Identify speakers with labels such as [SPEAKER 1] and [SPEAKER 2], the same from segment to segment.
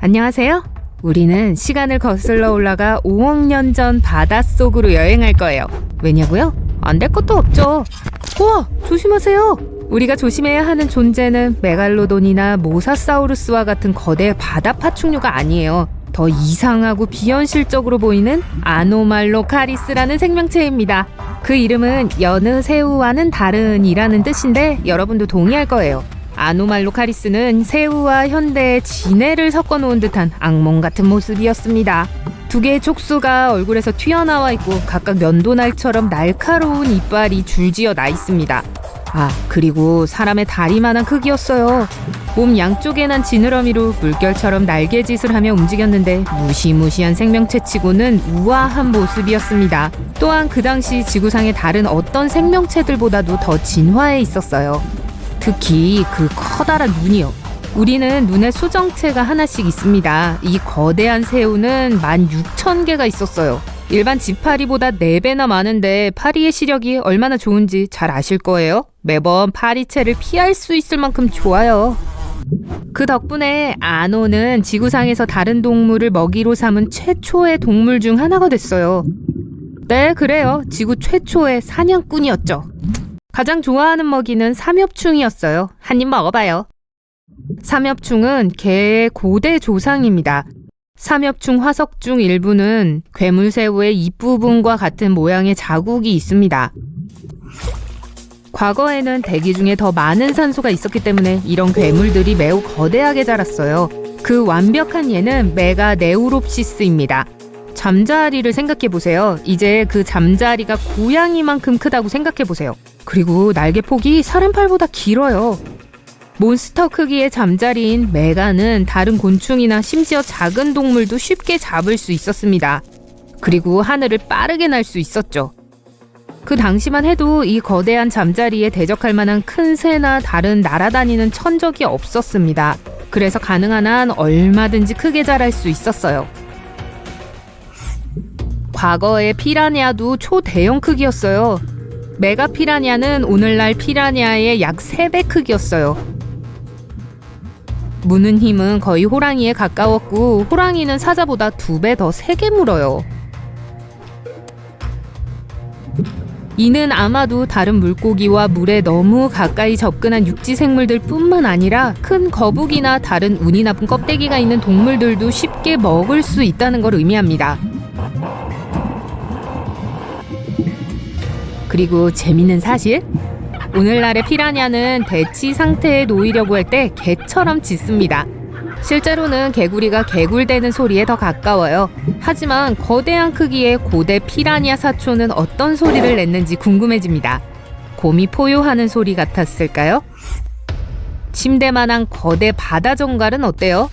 [SPEAKER 1] 안녕하세요. 우리는 시간을 거슬러 올라가 5억 년 전 바닷속으로 여행할 거예요. 왜냐고요? 안 될 것도 없죠. 우와! 조심하세요! 우리가 조심해야 하는 존재는 메갈로돈이나 모사사우루스와 같은 거대 바다 파충류가 아니에요. 더 이상하고 비현실적으로 보이는 아노말로카리스라는 생명체입니다. 그 이름은 여느 새우와는 다른이라는 뜻인데 여러분도 동의할 거예요. 아노말로카리스는 새우와 현대의 진해를 섞어놓은 듯한 악몽 같은 모습이었습니다. 두 개의 촉수가 얼굴에서 튀어나와 있고 각각 면도날처럼 날카로운 이빨이 줄지어 나 있습니다. 그리고 사람의 다리만한 크기였어요. 몸 양쪽에 난 지느러미로 물결처럼 날개짓을 하며 움직였는데 무시무시한 생명체치고는 우아한 모습이었습니다. 또한 그 당시 지구상의 다른 어떤 생명체들보다도 더 진화해 있었어요. 특히 그 커다란 눈이요. 우리는 눈에 수정체가 하나씩 있습니다. 이 거대한 새우는 16,000개가 있었어요. 일반 지파리보다 4배나 많은데 파리의 시력이 얼마나 좋은지 잘 아실 거예요. 매번 파리채를 피할 수 있을 만큼 좋아요. 그 덕분에 아노는 지구상에서 다른 동물을 먹이로 삼은 최초의 동물 중 하나가 됐어요. 네, 그래요. 지구 최초의 사냥꾼이었죠. 가장 좋아하는 먹이는 삼엽충이었어요. 한 입 먹어봐요. 삼엽충은 개의 고대 조상입니다. 삼엽충 화석 중 일부는 괴물새우의 입부분과 같은 모양의 자국이 있습니다. 과거에는 대기 중에 더 많은 산소가 있었기 때문에 이런 괴물들이 매우 거대하게 자랐어요. 그 완벽한 예는 메가네우롭시스입니다. 잠자리를 생각해보세요. 이제 그 잠자리가 고양이만큼 크다고 생각해보세요. 그리고 날개 폭이 사람 팔보다 길어요. 몬스터 크기의 잠자리인 메가는 다른 곤충이나 심지어 작은 동물도 쉽게 잡을 수 있었습니다. 그리고 하늘을 빠르게 날 수 있었죠. 그 당시만 해도 이 거대한 잠자리에 대적할 만한 큰 새나 다른 날아다니는 천적이 없었습니다. 그래서 가능한 한 얼마든지 크게 자랄 수 있었어요. 과거의 피라냐도 초대형 크기였어요. 메가 피라냐는 오늘날 피라냐의 약 3배 크기였어요. 무는 힘은 거의 호랑이에 가까웠고 호랑이는 사자보다 2배 더 세게 물어요. 이는 아마도 다른 물고기와 물에 너무 가까이 접근한 육지 생물들 뿐만 아니라 큰 거북이나 다른 운이 나쁜 껍데기가 있는 동물들도 쉽게 먹을 수 있다는 걸 의미합니다. 그리고 재밌는 사실? 오늘날의 피라냐는 대치 상태에 놓이려고 할 때 개처럼 짖습니다. 실제로는 개구리가 개굴대는 소리에 더 가까워요. 하지만 거대한 크기의 고대 피라냐 사초는 어떤 소리를 냈는지 궁금해집니다. 곰이 포효하는 소리 같았을까요? 침대만한 거대 바다 정갈은 어때요?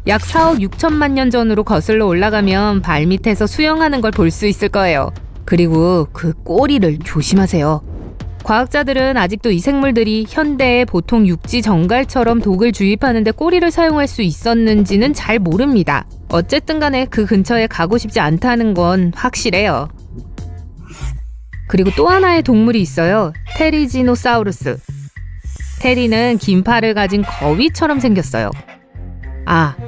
[SPEAKER 1] 약 4억 6천만 년 전으로 거슬러 올라가면 발밑에서 수영하는 걸 볼 수 있을 거예요. 그리고 그 꼬리를 조심하세요. 과학자들은 아직도 이 생물들이 현대의 보통 육지 정갈처럼 독을 주입하는데 꼬리를 사용할 수 있었는지는 잘 모릅니다. 어쨌든 간에 그 근처에 가고 싶지 않다는 건 확실해요. 그리고 또 하나의 동물이 있어요. 테리지노사우루스. 테리는 긴 팔을 가진 거위처럼 생겼어요.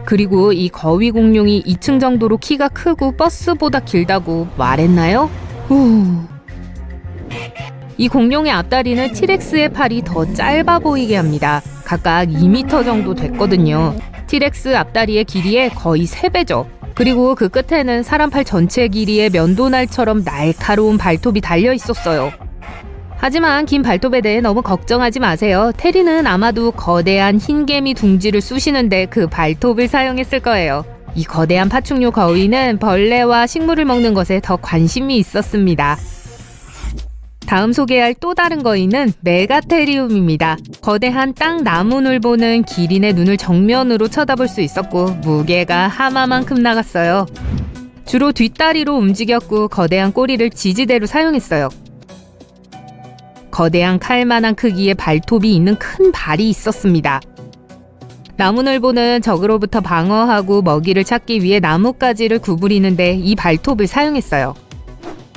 [SPEAKER 1] 그리고 이 거위 공룡이 2층 정도로 키가 크고 버스보다 길다고 말했나요? 이 공룡의 앞다리는 티렉스의 팔이 더 짧아 보이게 합니다. 각각 2m 정도 됐거든요. 티렉스 앞다리의 길이의 거의 3배죠. 그리고 그 끝에는 사람 팔 전체 길이의 면도날처럼 날카로운 발톱이 달려 있었어요. 하지만 긴 발톱에 대해 너무 걱정하지 마세요. 테리는 아마도 거대한 흰개미 둥지를 쑤시는데 그 발톱을 사용했을 거예요. 이 거대한 파충류 거위는 벌레와 식물을 먹는 것에 더 관심이 있었습니다. 다음 소개할 또 다른 거위는 메가테리움입니다. 거대한 땅 나무늘 보는 기린의 눈을 정면으로 쳐다볼 수 있었고 무게가 하마만큼 나갔어요. 주로 뒷다리로 움직였고 거대한 꼬리를 지지대로 사용했어요. 거대한 칼만한 크기의 발톱이 있는 큰 발이 있었습니다. 나무늘보는 적으로부터 방어하고 먹이를 찾기 위해 나뭇가지를 구부리는데 이 발톱을 사용했어요.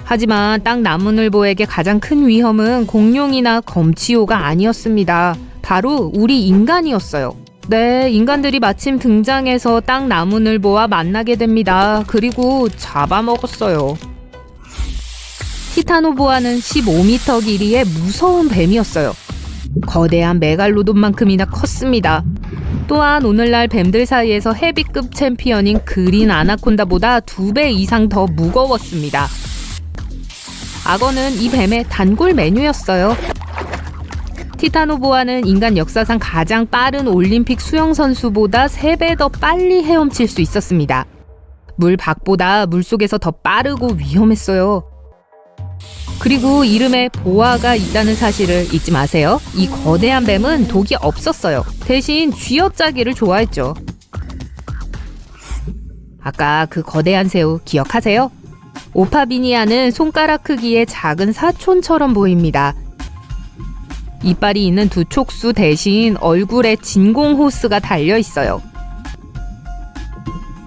[SPEAKER 1] 하지만 땅 나무늘보에게 가장 큰 위험은 공룡이나 검치오가 아니었습니다. 바로 우리 인간이었어요. 네, 인간들이 마침 등장해서 땅 나무늘보와 만나게 됩니다. 그리고 잡아먹었어요. 티타노보아는 15m 길이의 무서운 뱀이었어요. 거대한 메갈로돈만큼이나 컸습니다. 또한 오늘날 뱀들 사이에서 헤비급 챔피언인 그린 아나콘다보다 2배 이상 더 무거웠습니다. 악어는 이 뱀의 단골 메뉴였어요. 티타노보아는 인간 역사상 가장 빠른 올림픽 수영선수보다 3배 더 빨리 헤엄칠 수 있었습니다. 물 밖보다 물속에서 더 빠르고 위험했어요. 그리고 이름에 보아가 있다는 사실을 잊지 마세요. 이 거대한 뱀은 독이 없었어요. 대신 쥐어짜기를 좋아했죠. 아까 그 거대한 새우 기억하세요? 오파비니아는 손가락 크기의 작은 사촌처럼 보입니다. 이빨이 있는 두 촉수 대신 얼굴에 진공 호스가 달려 있어요.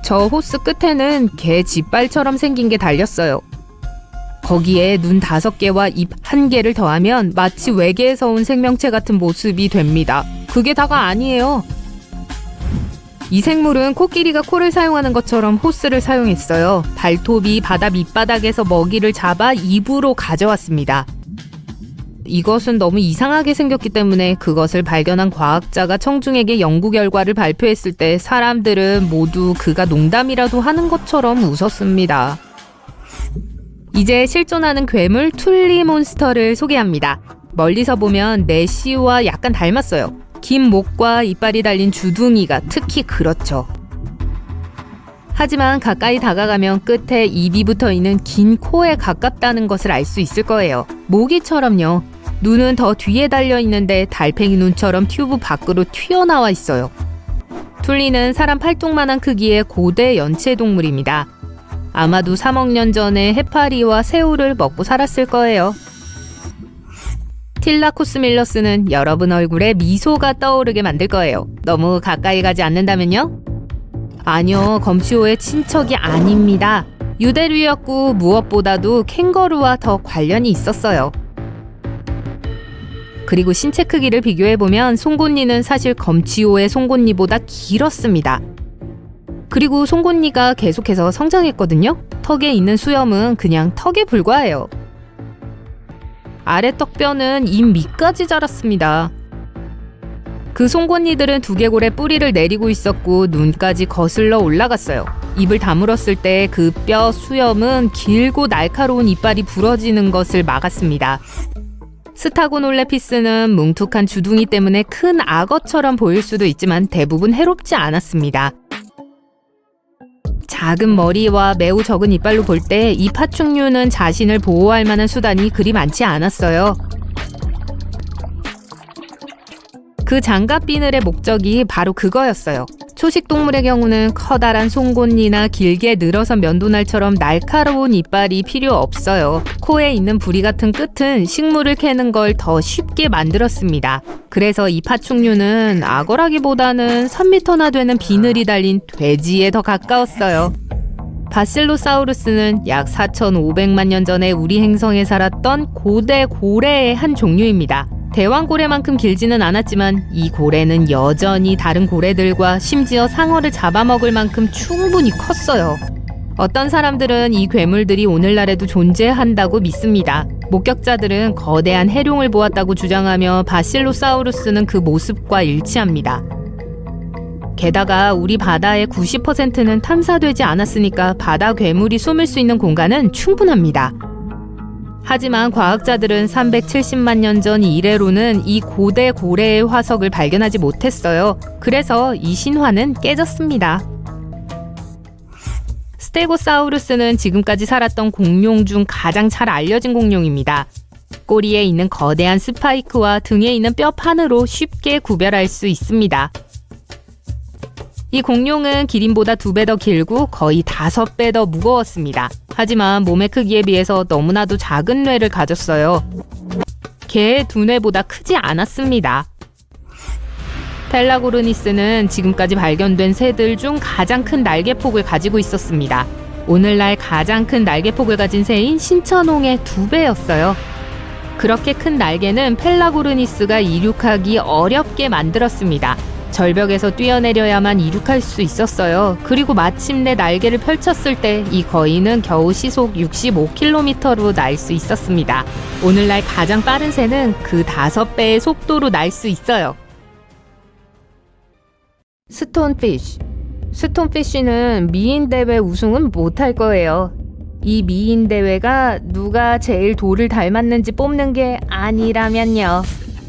[SPEAKER 1] 저 호스 끝에는 개 쥐발처럼 생긴 게 달렸어요. 거기에 눈 5개와 입 1개를 더하면 마치 외계에서 온 생명체 같은 모습이 됩니다. 그게 다가 아니에요. 이 생물은 코끼리가 코를 사용하는 것처럼 호스를 사용했어요. 발톱이 바다 밑바닥에서 먹이를 잡아 입으로 가져왔습니다. 이것은 너무 이상하게 생겼기 때문에 그것을 발견한 과학자가 청중에게 연구 결과를 발표했을 때 사람들은 모두 그가 농담이라도 하는 것처럼 웃었습니다. 이제 실존하는 괴물 툴리몬스터를 소개합니다. 멀리서 보면 네시와 약간 닮았어요. 긴 목과 이빨이 달린 주둥이가 특히 그렇죠. 하지만 가까이 다가가면 끝에 입이 붙어있는 긴 코에 가깝다는 것을 알 수 있을 거예요. 모기처럼요. 눈은 더 뒤에 달려있는데 달팽이 눈처럼 튜브 밖으로 튀어나와 있어요. 툴리는 사람 팔뚝만한 크기의 고대 연체동물입니다. 아마도 3억 년 전에 해파리와 새우를 먹고 살았을 거예요. 틸라코스 밀러스는 여러분 얼굴에 미소가 떠오르게 만들 거예요. 너무 가까이 가지 않는다면요? 아니요, 검치호의 친척이 아닙니다. 유대류였고 무엇보다도 캥거루와 더 관련이 있었어요. 그리고 신체 크기를 비교해보면 송곳니는 사실 검치호의 송곳니보다 길었습니다. 그리고 송곳니가 계속해서 성장했거든요. 턱에 있는 수염은 그냥 턱에 불과해요. 아래 떡뼈는 입 밑까지 자랐습니다. 그 송곳니들은 두개골에 뿌리를 내리고 있었고 눈까지 거슬러 올라갔어요. 입을 다물었을 때 그 뼈 수염은 길고 날카로운 이빨이 부러지는 것을 막았습니다. 스타고놀레피스는 뭉툭한 주둥이 때문에 큰 악어처럼 보일 수도 있지만 대부분 해롭지 않았습니다. 작은 머리와 매우 적은 이빨로 볼 때 이 파충류는 자신을 보호할 만한 수단이 그리 많지 않았어요. 그 장갑 비늘의 목적이 바로 그거였어요. 초식 동물의 경우는 커다란 송곳니나 길게 늘어선 면도날처럼 날카로운 이빨이 필요 없어요. 코에 있는 부리 같은 끝은 식물을 캐는 걸 더 쉽게 만들었습니다. 그래서 이 파충류는 악어라기보다는 3m나 되는 비늘이 달린 돼지에 더 가까웠어요. 바실로사우루스는 약 4,500만 년 전에 우리 행성에 살았던 고대 고래의 한 종류입니다. 대왕고래만큼 길지는 않았지만 이 고래는 여전히 다른 고래들과 심지어 상어를 잡아먹을 만큼 충분히 컸어요. 어떤 사람들은 이 괴물들이 오늘날에도 존재한다고 믿습니다. 목격자들은 거대한 해룡을 보았다고 주장하며 바실로사우루스는 그 모습과 일치합니다. 게다가 우리 바다의 90%는 탐사되지 않았으니까 바다 괴물이 숨을 수 있는 공간은 충분합니다. 하지만 과학자들은 370만 년 전 이래로는 이 고대 고래의 화석을 발견하지 못했어요. 그래서 이 신화는 깨졌습니다. 스테고사우루스는 지금까지 살았던 공룡 중 가장 잘 알려진 공룡입니다. 꼬리에 있는 거대한 스파이크와 등에 있는 뼈판으로 쉽게 구별할 수 있습니다. 이 공룡은 기린보다 2배 더 길고 거의 5배 더 무거웠습니다. 하지만 몸의 크기에 비해서 너무나도 작은 뇌를 가졌어요. 개의 두뇌보다 크지 않았습니다. 펠라고르니스는 지금까지 발견된 새들 중 가장 큰 날개폭을 가지고 있었습니다. 오늘날 가장 큰 날개폭을 가진 새인 신천홍의 2배였어요. 그렇게 큰 날개는 펠라고르니스가 이륙하기 어렵게 만들었습니다. 절벽에서 뛰어내려야만 이륙할 수 있었어요. 그리고 마침내 날개를 펼쳤을 때 이 거인은 겨우 시속 65km로 날 수 있었습니다. 오늘날 가장 빠른 새는 그 5배의 속도로 날 수 있어요. 스톤피쉬. 스톤피쉬는 미인 대회 우승은 못할 거예요. 이 미인 대회가 누가 제일 돌을 닮았는지 뽑는 게 아니라면요.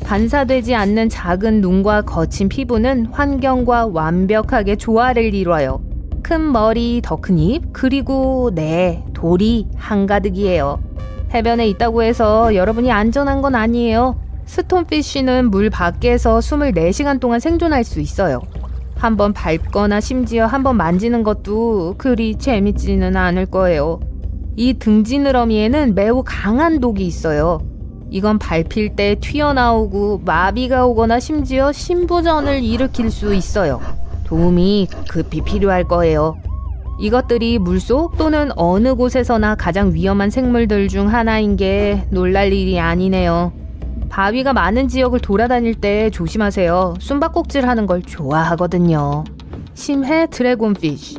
[SPEAKER 1] 반사되지 않는 작은 눈과 거친 피부는 환경과 완벽하게 조화를 이뤄요. 큰 머리, 더 큰 입, 그리고 돌이 한가득이에요. 해변에 있다고 해서 여러분이 안전한 건 아니에요. 스톤피쉬는 물 밖에서 24시간 동안 생존할 수 있어요. 한번 밟거나 심지어 한번 만지는 것도 그리 재밌지는 않을 거예요. 이 등지느러미에는 매우 강한 독이 있어요. 이건 밟힐 때 튀어나오고 마비가 오거나 심지어 심부전을 일으킬 수 있어요. 도움이 급히 필요할 거예요. 이것들이 물속 또는 어느 곳에서나 가장 위험한 생물들 중 하나인 게 놀랄 일이 아니네요. 바위가 많은 지역을 돌아다닐 때 조심하세요. 숨바꼭질 하는 걸 좋아하거든요. 심해 드래곤피쉬.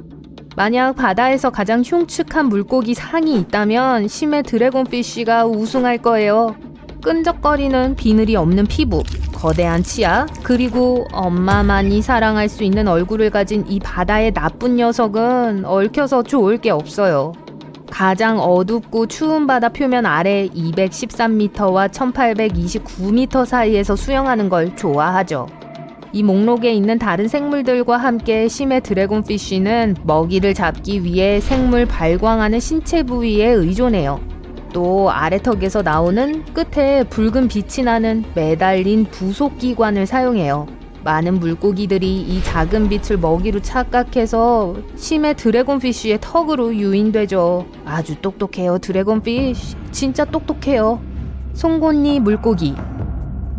[SPEAKER 1] 만약 바다에서 가장 흉측한 물고기 상이 있다면 심해 드래곤피쉬가 우승할 거예요. 끈적거리는 비늘이 없는 피부, 거대한 치아, 그리고 엄마만이 사랑할 수 있는 얼굴을 가진 이 바다의 나쁜 녀석은 얽혀서 좋을 게 없어요. 가장 어둡고 추운 바다 표면 아래 213m와 1829m 사이에서 수영하는 걸 좋아하죠. 이 목록에 있는 다른 생물들과 함께 심해 드래곤피쉬는 먹이를 잡기 위해 생물 발광하는 신체 부위에 의존해요. 또 아래턱에서 나오는 끝에 붉은 빛이 나는 매달린 부속기관을 사용해요. 많은 물고기들이 이 작은 빛을 먹이로 착각해서 심해 드래곤피쉬의 턱으로 유인되죠. 아주 똑똑해요. 드래곤피쉬 진짜 똑똑해요. 송곳니 물고기.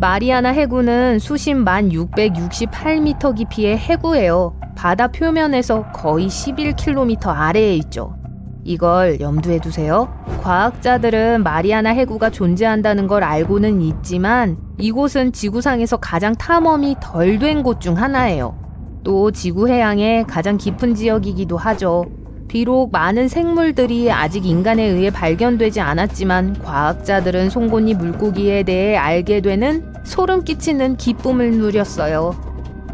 [SPEAKER 1] 마리아나 해구는 수심 1668m 깊이의 해구예요. 바다 표면에서 거의 11km 아래에 있죠. 이걸 염두에 두세요. 과학자들은 마리아나 해구가 존재한다는 걸 알고는 있지만 이곳은 지구상에서 가장 탐험이 덜 된 곳 중 하나예요. 또 지구 해양의 가장 깊은 지역이기도 하죠. 비록 많은 생물들이 아직 인간에 의해 발견되지 않았지만 과학자들은 송곳니 물고기에 대해 알게 되는 소름 끼치는 기쁨을 누렸어요.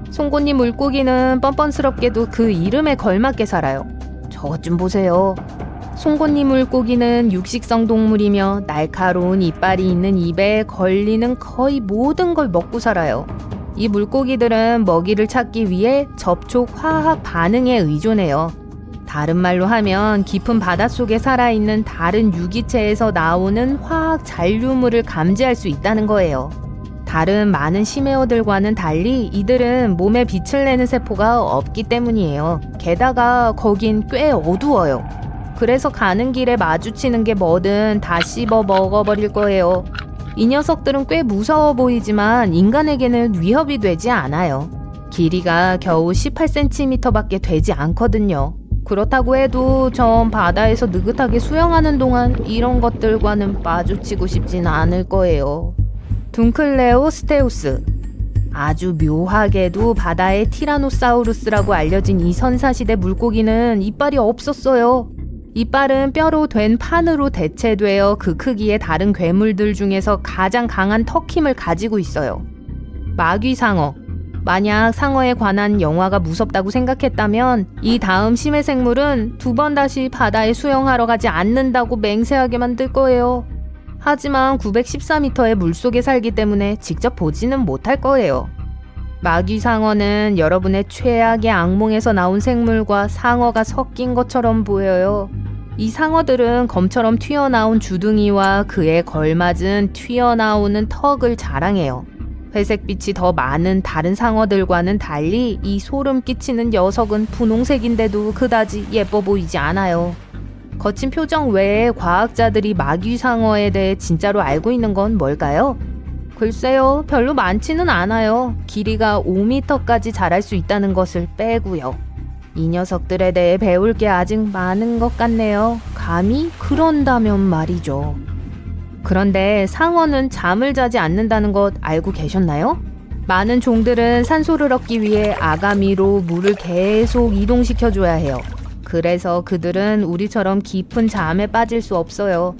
[SPEAKER 1] 송곳니 물고기는 뻔뻔스럽게도 그 이름에 걸맞게 살아요. 저것 좀 보세요. 송곳니 물고기는 육식성 동물이며 날카로운 이빨이 있는 입에 걸리는 거의 모든 걸 먹고 살아요. 이 물고기들은 먹이를 찾기 위해 접촉 화학 반응에 의존해요. 다른 말로 하면 깊은 바닷속에 살아있는 다른 유기체에서 나오는 화학 잔류물을 감지할 수 있다는 거예요. 다른 많은 심해어들과는 달리 이들은 몸에 빛을 내는 세포가 없기 때문이에요. 게다가 거긴 꽤 어두워요. 그래서 가는 길에 마주치는 게 뭐든 다 씹어 먹어버릴 거예요. 이 녀석들은 꽤 무서워 보이지만 인간에게는 위협이 되지 않아요. 길이가 겨우 18cm 밖에 되지 않거든요. 그렇다고 해도 전 바다에서 느긋하게 수영하는 동안 이런 것들과는 마주치고 싶진 않을 거예요. 둥클레오스테우스. 아주 묘하게도 바다의 티라노사우루스라고 알려진 이 선사시대 물고기는 이빨이 없었어요. 이빨은 뼈로 된 판으로 대체되어 그 크기의 다른 괴물들 중에서 가장 강한 턱힘을 가지고 있어요. 마귀상어. 만약 상어에 관한 영화가 무섭다고 생각했다면 이 다음 심해 생물은 2번 다시 바다에 수영하러 가지 않는다고 맹세하게 만들 거예요. 하지만 914m의 물속에 살기 때문에 직접 보지는 못할 거예요. 마귀상어는 여러분의 최악의 악몽에서 나온 생물과 상어가 섞인 것처럼 보여요. 이 상어들은 검처럼 튀어나온 주둥이와 그에 걸맞은 튀어나오는 턱을 자랑해요. 회색빛이 더 많은 다른 상어들과는 달리 이 소름 끼치는 녀석은 분홍색인데도 그다지 예뻐 보이지 않아요. 거친 표정 외에 과학자들이 마귀상어에 대해 진짜로 알고 있는 건 뭘까요? 글쎄요, 별로 많지는 않아요. 길이가 5m까지 자랄 수 있다는 것을 빼고요. 이 녀석들에 대해 배울 게 아직 많은 것 같네요. 감히 그런다면 말이죠. 그런데 상어는 잠을 자지 않는다는 것 알고 계셨나요? 많은 종들은 산소를 얻기 위해 아가미로 물을 계속 이동시켜줘야 해요. 그래서 그들은 우리처럼 깊은 잠에 빠질 수 없어요.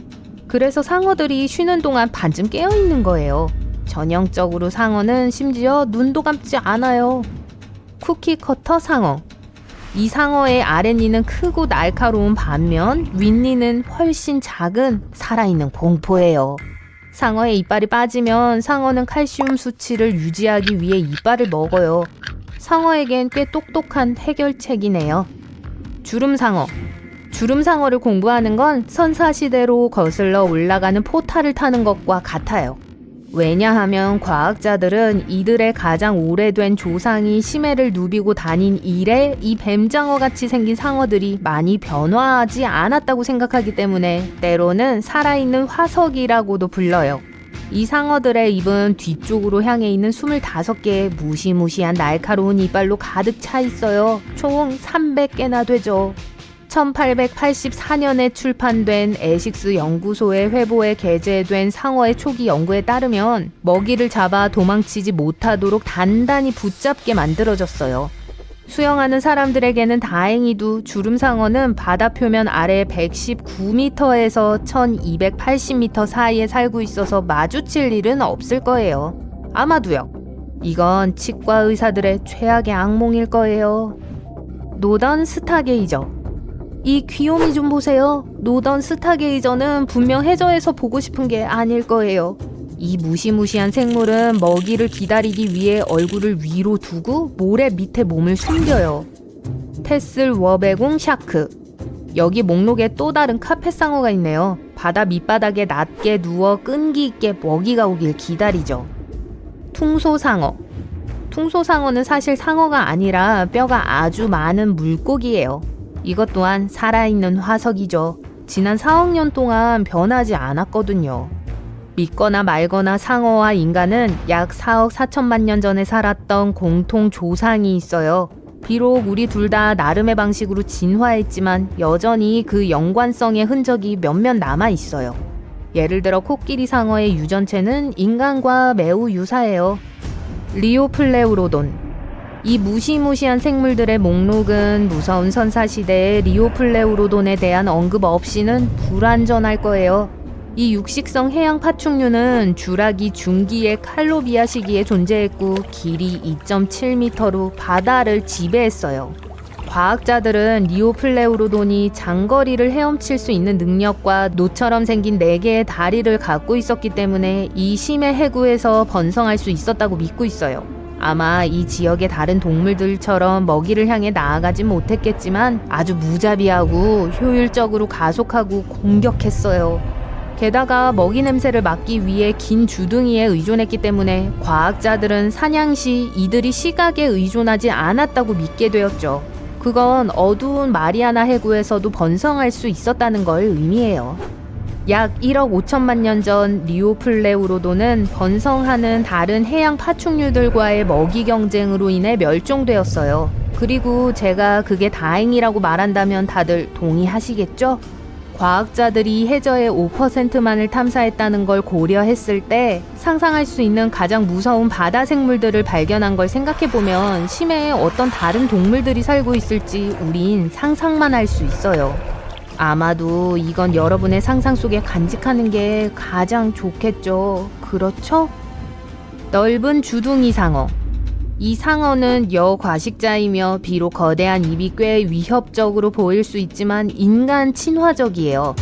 [SPEAKER 1] 그래서 상어들이 쉬는 동안 반쯤 깨어있는 거예요. 전형적으로 상어는 심지어 눈도 감지 않아요. 쿠키커터 상어. 이 상어의 아랫니는 크고 날카로운 반면 윗니는 훨씬 작은 살아있는 공포예요. 상어의 이빨이 빠지면 상어는 칼슘 수치를 유지하기 위해 이빨을 먹어요. 상어에겐 꽤 똑똑한 해결책이네요. 주름상어. 주름상어를 공부하는 건 선사시대로 거슬러 올라가는 포탈을 타는 것과 같아요. 왜냐하면 과학자들은 이들의 가장 오래된 조상이 심해를 누비고 다닌 이래 이 뱀장어같이 생긴 상어들이 많이 변화하지 않았다고 생각하기 때문에 때로는 살아있는 화석이라고도 불러요. 이 상어들의 입은 뒤쪽으로 향해 있는 25개의 무시무시한 날카로운 이빨로 가득 차 있어요. 총 300개나 되죠. 1884년에 출판된 에식스 연구소의 회보에 게재된 상어의 초기 연구에 따르면 먹이를 잡아 도망치지 못하도록 단단히 붙잡게 만들어졌어요. 수영하는 사람들에게는 다행히도 주름상어는 바다 표면 아래 119m에서 1280m 사이에 살고 있어서 마주칠 일은 없을 거예요. 아마도요. 이건 치과 의사들의 최악의 악몽일 거예요. 노던 스타게이저. 이 귀요미 좀 보세요. 노던 스타게이저는 분명 해저에서 보고 싶은 게 아닐 거예요. 이 무시무시한 생물은 먹이를 기다리기 위해 얼굴을 위로 두고 모래 밑에 몸을 숨겨요. 테슬 워베공 샤크. 여기 목록에 또 다른 카펫상어가 있네요. 바다 밑바닥에 낮게 누워 끈기 있게 먹이가 오길 기다리죠. 퉁소상어. 퉁소상어는 사실 상어가 아니라 뼈가 아주 많은 물고기예요. 이것 또한 살아있는 화석이죠. 지난 4억 년 동안 변하지 않았거든요. 믿거나 말거나 상어와 인간은 약 4억 4천만 년 전에 살았던 공통 조상이 있어요. 비록 우리 둘 다 나름의 방식으로 진화했지만 여전히 그 연관성의 흔적이 몇몇 남아있어요. 예를 들어 코끼리 상어의 유전체는 인간과 매우 유사해요. 리오플레우로돈. 이 무시무시한 생물들의 목록은 무서운 선사시대의 리오플레우로돈에 대한 언급 없이는 불완전할 거예요. 이 육식성 해양 파충류는 주라기 중기의 칼로비아 시기에 존재했고 길이 2.7m로 바다를 지배했어요. 과학자들은 리오플레우로돈이 장거리를 헤엄칠 수 있는 능력과 노처럼 생긴 4개의 다리를 갖고 있었기 때문에 이 심해 해구에서 번성할 수 있었다고 믿고 있어요. 아마 이 지역의 다른 동물들처럼 먹이를 향해 나아가진 못했겠지만 아주 무자비하고 효율적으로 가속하고 공격했어요. 게다가 먹이 냄새를 맡기 위해 긴 주둥이에 의존했기 때문에 과학자들은 사냥 시 이들이 시각에 의존하지 않았다고 믿게 되었죠. 그건 어두운 마리아나 해구에서도 번성할 수 있었다는 걸 의미해요. 약 1억 5천만 년 전 리오플레우로돈은 번성하는 다른 해양 파충류들과의 먹이 경쟁으로 인해 멸종되었어요. 그리고 제가 그게 다행이라고 말한다면 다들 동의하시겠죠? 과학자들이 해저의 5%만을 탐사했다는 걸 고려했을 때 상상할 수 있는 가장 무서운 바다 생물들을 발견한 걸 생각해보면 심해에 어떤 다른 동물들이 살고 있을지 우린 상상만 할 수 있어요. 아마도 이건 여러분의 상상 속에 간직하는 게 가장 좋겠죠. 그렇죠? 넓은 주둥이 상어. 이 상어는 여과식자이며 비록 거대한 입이 꽤 위협적으로 보일 수 있지만 인간 친화적이에요.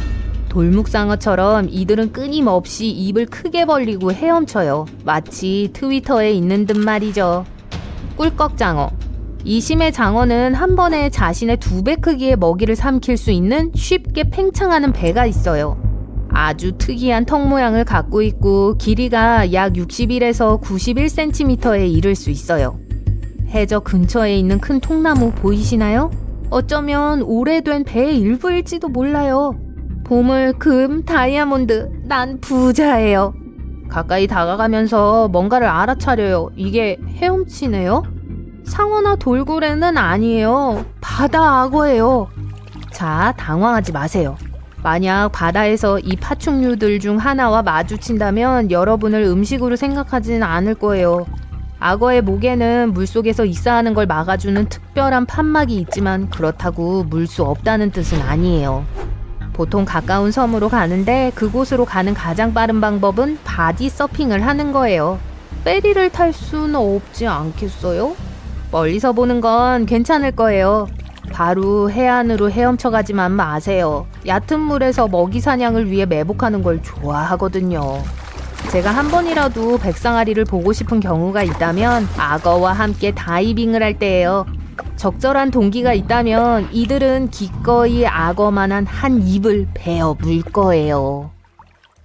[SPEAKER 1] 돌묵상어처럼 이들은 끊임없이 입을 크게 벌리고 헤엄쳐요. 마치 트위터에 있는 듯 말이죠. 꿀꺽장어. 이 심해 장어는 한 번에 자신의 2배 크기의 먹이를 삼킬 수 있는 쉽게 팽창하는 배가 있어요. 아주 특이한 턱 모양을 갖고 있고 길이가 약 61에서 91cm에 이를 수 있어요. 해저 근처에 있는 큰 통나무 보이시나요? 어쩌면 오래된 배의 일부일지도 몰라요. 보물, 금, 다이아몬드, 난 부자예요. 가까이 다가가면서 뭔가를 알아차려요. 이게 헤엄치네요? 상어나 돌고래는 아니에요. 바다 악어예요. 자, 당황하지 마세요. 만약 바다에서 이 파충류들 중 하나와 마주친다면 여러분을 음식으로 생각하지는 않을 거예요. 악어의 목에는 물속에서 익사하는 걸 막아주는 특별한 판막이 있지만 그렇다고 물 수 없다는 뜻은 아니에요. 보통 가까운 섬으로 가는데 그곳으로 가는 가장 빠른 방법은 바디 서핑을 하는 거예요. 페리를 탈 수는 없지 않겠어요? 멀리서 보는 건 괜찮을 거예요. 바로 해안으로 헤엄쳐 가지만 마세요. 얕은 물에서 먹이 사냥을 위해 매복하는 걸 좋아하거든요. 제가 한 번이라도 백상아리를 보고 싶은 경우가 있다면 악어와 함께 다이빙을 할 때예요. 적절한 동기가 있다면 이들은 기꺼이 악어만한 한 입을 베어 물 거예요.